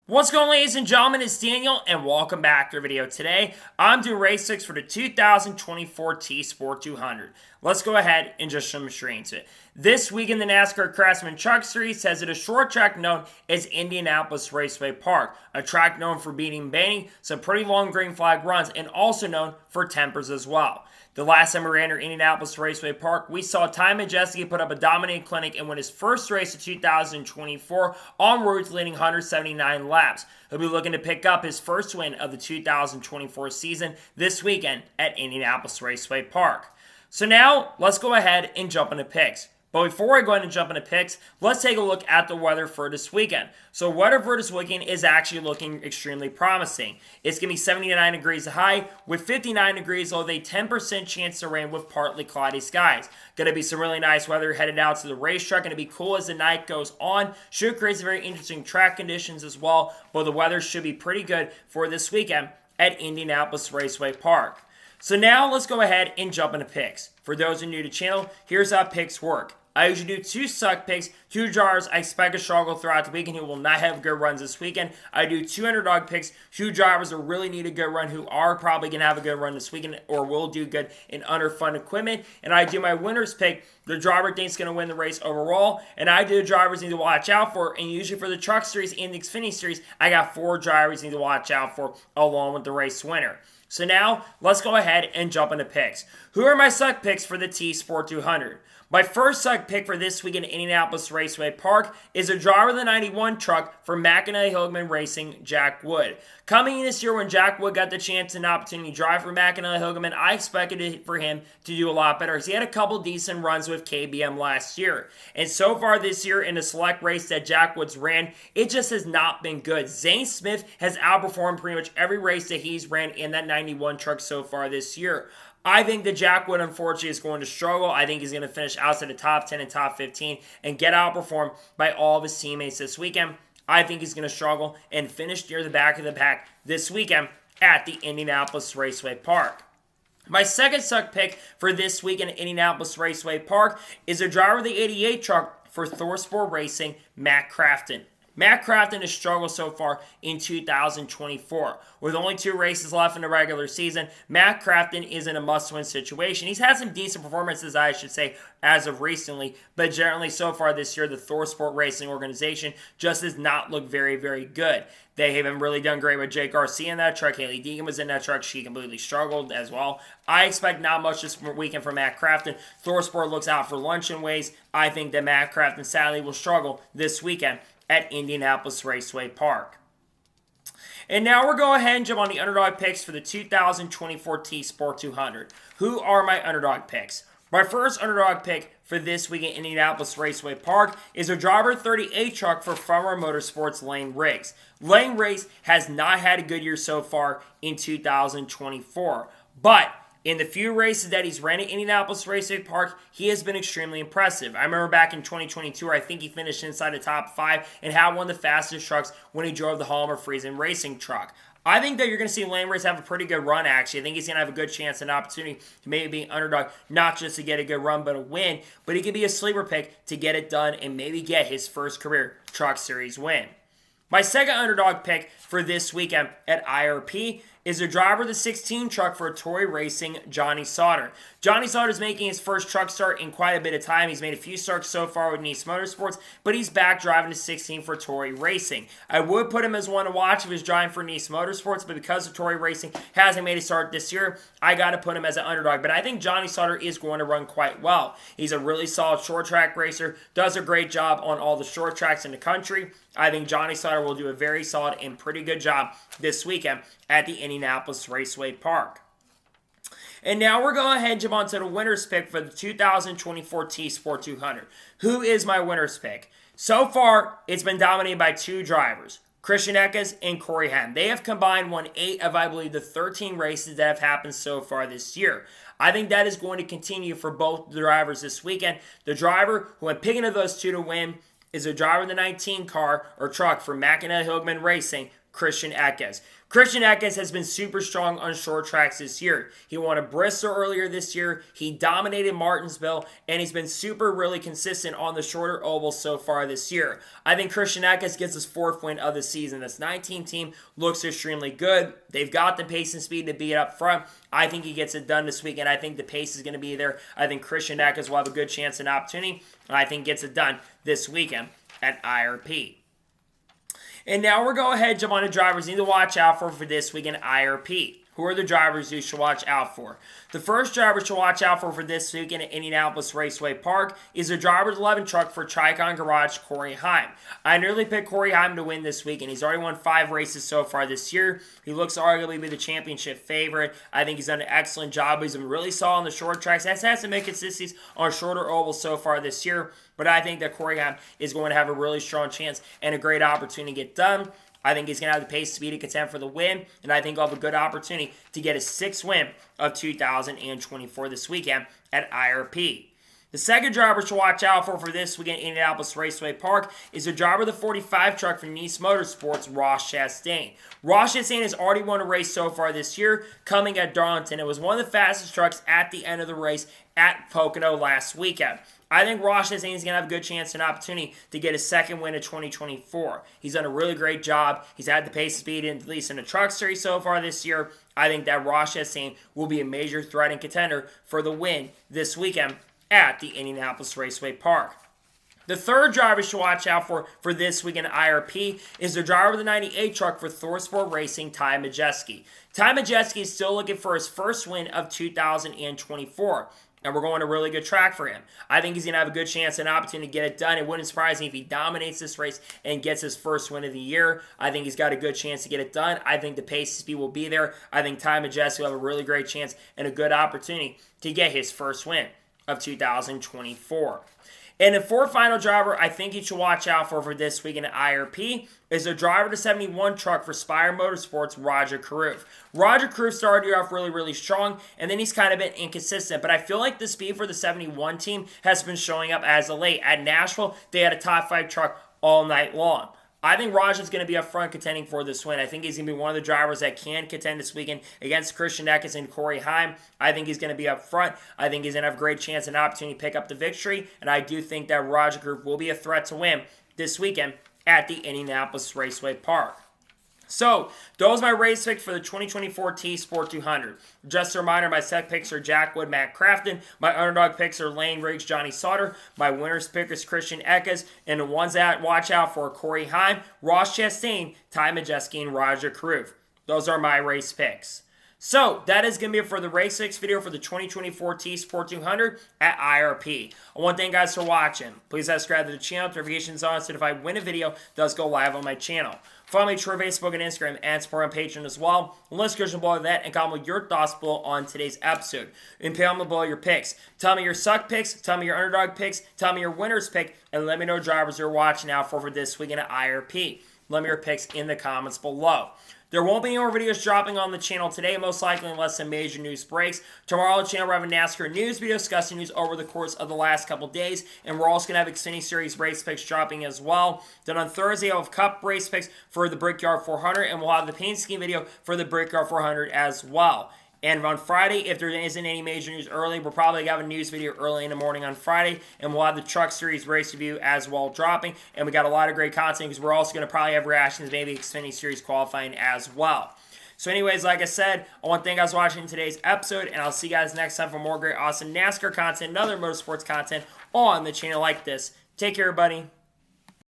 What's going on, ladies and gentlemen? It's Daniel, and welcome back to the video. Today, I'm doing race 6 for the 2024 TSport 200. Let's go ahead and just jump straight into it. This week in the NASCAR Craftsman Truck Series has it a short track known as Indianapolis Raceway Park, a track known for beating Banning, some pretty long green flag runs, and also known for tempers as well. The last time we ran at Indianapolis Raceway Park, we saw Ty Majeski put up a dominating clinic and win his first race of 2024 on route, leading 179 laps. He'll be looking to pick up his first win of the 2024 season this weekend at Indianapolis Raceway Park. So now, let's go ahead and jump into picks. But before I go ahead and jump into picks, let's take a look at the weather for this weekend. So weather for this weekend is actually looking extremely promising. It's going to be 79 degrees high with 59 degrees low, with a 10% chance of rain with partly cloudy skies. Going to be some really nice weather headed out to the racetrack. Going to be cool as the night goes on. Should create some very interesting track conditions as well. But the weather should be pretty good for this weekend at Indianapolis Raceway Park. So now let's go ahead and jump into picks. For those who are new to the channel, here's how picks work. I usually do 2 suck picks, 2 drivers I expect to struggle throughout the weekend who will not have good runs this weekend. I do 2 underdog picks, 2 drivers who really need a good run who are probably going to have a good run this weekend or will do good in under fun equipment. And I do my winner's pick, the driver thinks going to win the race overall. And I do the drivers need to watch out for. And usually for the Truck Series and the Xfinity Series, I got 4 drivers need to watch out for along with the race winner. So now, let's go ahead and jump into picks. Who are my suck picks for the TSport 200? My first suck pick for this week in Indianapolis Raceway Park is a driver of the 91 truck for McAnally-Hillman Racing, Jack Wood. Coming in this year when Jack Wood got the chance and opportunity to drive for McAnally-Hillman, I expected for him to do a lot better as he had a couple decent runs with KBM last year. And so far this year in the select race that Jack Woods ran, it just has not been good. Zane Smith has outperformed pretty much every race that he's ran in that 91 truck so far this year. I think that Jack Wood, unfortunately, is going to struggle. I think he's going to finish outside the top 10 and top 15 and get outperformed by all of his teammates this weekend. I think he's going to struggle and finish near the back of the pack this weekend at the Indianapolis Raceway Park. My second suck pick for this week in Indianapolis Raceway Park is a driver of the 88 truck for TSport Racing, Matt Crafton. Matt Crafton has struggled so far in 2024. With only 2 races left in the regular season, Matt Crafton is in a must-win situation. He's had some decent performances, I should say, as of recently, but generally so far this year, the TSport Racing organization just does not look very, very good. They haven't really done great with Jake Garcia in that truck. Haley Deegan was in that truck. She completely struggled as well. I expect not much this weekend for Matt Crafton. TSport looks out for luncheon ways. I think that Matt Crafton sadly will struggle this weekend at Indianapolis Raceway Park. And now we're going ahead and jump on the underdog picks for the 2024 TSport 200. Who are my underdog picks? My first underdog pick for this week in Indianapolis Raceway Park is a driver 38 truck for Front Row Motorsports Lane Riggs. Lane Riggs has not had a good year so far in 2024, but in the few races that he's ran at Indianapolis Raceway Park, he has been extremely impressive. I remember back in 2022, I think he finished inside the top 5 and had one of the fastest trucks when he drove the Homer Friesen Racing truck. I think that you're going to see Lane Riggs have a pretty good run, actually. I think he's going to have a good chance and opportunity to maybe be an underdog, not just to get a good run, but a win. But he could be a sleeper pick to get it done and maybe get his first career Truck Series win. My second underdog pick for this weekend at IRP is a driver of the 16 truck for Tory Racing, Johnny Sauter. Johnny Sauter is making his first truck start in quite a bit of time. He's made a few starts so far with Nice Motorsports, but he's back driving the 16 for Tory Racing. I would put him as one to watch if he's driving for Nice Motorsports, but because of Tory Racing hasn't made a start this year, I got to put him as an underdog. But I think Johnny Sauter is going to run quite well. He's a really solid short track racer, does a great job on all the short tracks in the country. I think Johnny Sauter will do a very solid and pretty good job this weekend at the Indianapolis Raceway Park. And now we're going ahead and jump on to the winner's pick for the 2024 TSport 200. Who is my winner's pick? So far, it's been dominated by 2 drivers, Christian Eckes and Corey Heim. They have combined won 8 of, I believe, the 13 races that have happened so far this year. I think that is going to continue for both drivers this weekend. The driver who I'm picking of those 2 to win is a driver of the 19 car or truck for McAnally-Hillman Racing, Christian Eckes. Christian Eckes has been super strong on short tracks this year. He won a Bristol earlier this year. He dominated Martinsville, and he's been really consistent on the shorter ovals so far this year. I think Christian Eckes gets his 4th win of the season. This 19 team looks extremely good. They've got the pace and speed to be up front. I think he gets it done this week, and I think the pace is going to be there. I think Christian Eckes will have a good chance and opportunity, and I think gets it done this weekend at IRP. And now we're going ahead and jump on the drivers you need to watch out for this week in IRP. Who are the drivers you should watch out for? The first driver you should watch out for this weekend at Indianapolis Raceway Park is the driver's 11 truck for Tricon Garage, Corey Heim. I nearly picked Corey Heim to win this week, and he's already won 5 races so far this year. He looks arguably to be the championship favorite. I think he's done an excellent job. He's been really solid on the short tracks. Has had some inconsistencies on shorter ovals so far this year, but I think that Corey Heim is going to have a really strong chance and a great opportunity to get done. I think he's going to have the pace, speed, and contend for the win, and I think he'll have a good opportunity to get his 6th win of 2024 this weekend at IRP. The second driver to watch out for this weekend at Indianapolis Raceway Park is the driver of the 45 truck for Nice Motorsports, Ross Chastain. Ross Chastain has already won a race so far this year, coming at Darlington. It was one of the fastest trucks at the end of the race at Pocono last weekend. I think Ross Chastain is going to have a good chance and opportunity to get his 2nd win of 2024. He's done a really great job. He's had the pace and speed, at least in the truck series so far this year. I think that Ross Chastain will be a major threat and contender for the win this weekend at the Indianapolis Raceway Park. The third driver you should watch out for this weekend at IRP is the driver of the 98 truck for TSport Racing, Ty Majeski. Ty Majeski is still looking for his 1st win of 2024. And we're going a really good track for him. I think he's going to have a good chance and opportunity to get it done. It wouldn't surprise me if he dominates this race and gets his 1st win of the year. I think he's got a good chance to get it done. I think the pace and speed will be there. I think Ty Majeski will have a really great chance and a good opportunity to get his 1st win of 2024. And the 4th final driver I think you should watch out for this weekend at IRP is the driver of the 71 truck for Spire Motorsports, Roger Carruth. Roger Carruth started off really strong, and then he's kind of been inconsistent. But I feel like the speed for the 71 team has been showing up as of late. At Nashville, they had a top 5 truck all night long. I think Roger's going to be up front contending for this win. I think he's going to be one of the drivers that can contend this weekend against Christian Eckes and Corey Heim. I think he's going to be up front. I think he's going to have a great chance and opportunity to pick up the victory. And I do think that Roger Group will be a threat to win this weekend at the Indianapolis Raceway Park. So, those are my race picks for the 2024 TSport 200. Just a reminder, my set picks are Jack Wood, Matt Crafton. My underdog picks are Lane Riggs, Johnny Sauter. My winner's pick is Christian Eckes. And the ones that watch out for Corey Heim, Ross Chastain, Ty Majeski, and Roger Carruth. Those are my race picks. So, that is going to be it for the Race 6 video for the 2024 TSport 200 at IRP. I want to thank you guys for watching. Please subscribe to the channel, notifications on, so if I win a video, does go live on my channel. Follow me on Twitter, Facebook, and Instagram, and support on Patreon as well. Let's go below that and comment your thoughts below on today's episode. And comment below your picks. Tell me your suck picks, tell me your underdog picks, tell me your winner's pick, and let me know drivers you're watching out for this weekend at IRP. Let me know your picks in the comments below. There won't be any more videos dropping on the channel today, most likely unless some major news breaks. Tomorrow on the channel, we're having a NASCAR news video discussing news over the course of the last couple days, and we're also going to have Xfinity Series race picks dropping as well. Then on Thursday, I'll have Cup race picks for the Brickyard 400, and we'll have the paint scheme video for the Brickyard 400 as well. And on Friday, if there isn't any major news early, we'll probably have a news video early in the morning on Friday. And we'll have the Truck Series race review as well dropping. And we got a lot of great content because we're also going to probably have reactions, maybe Xfinity Series qualifying as well. So anyways, like I said, I want to thank you guys for watching today's episode. And I'll see you guys next time for more great, awesome NASCAR content and other motorsports content on the channel like this. Take care, everybody.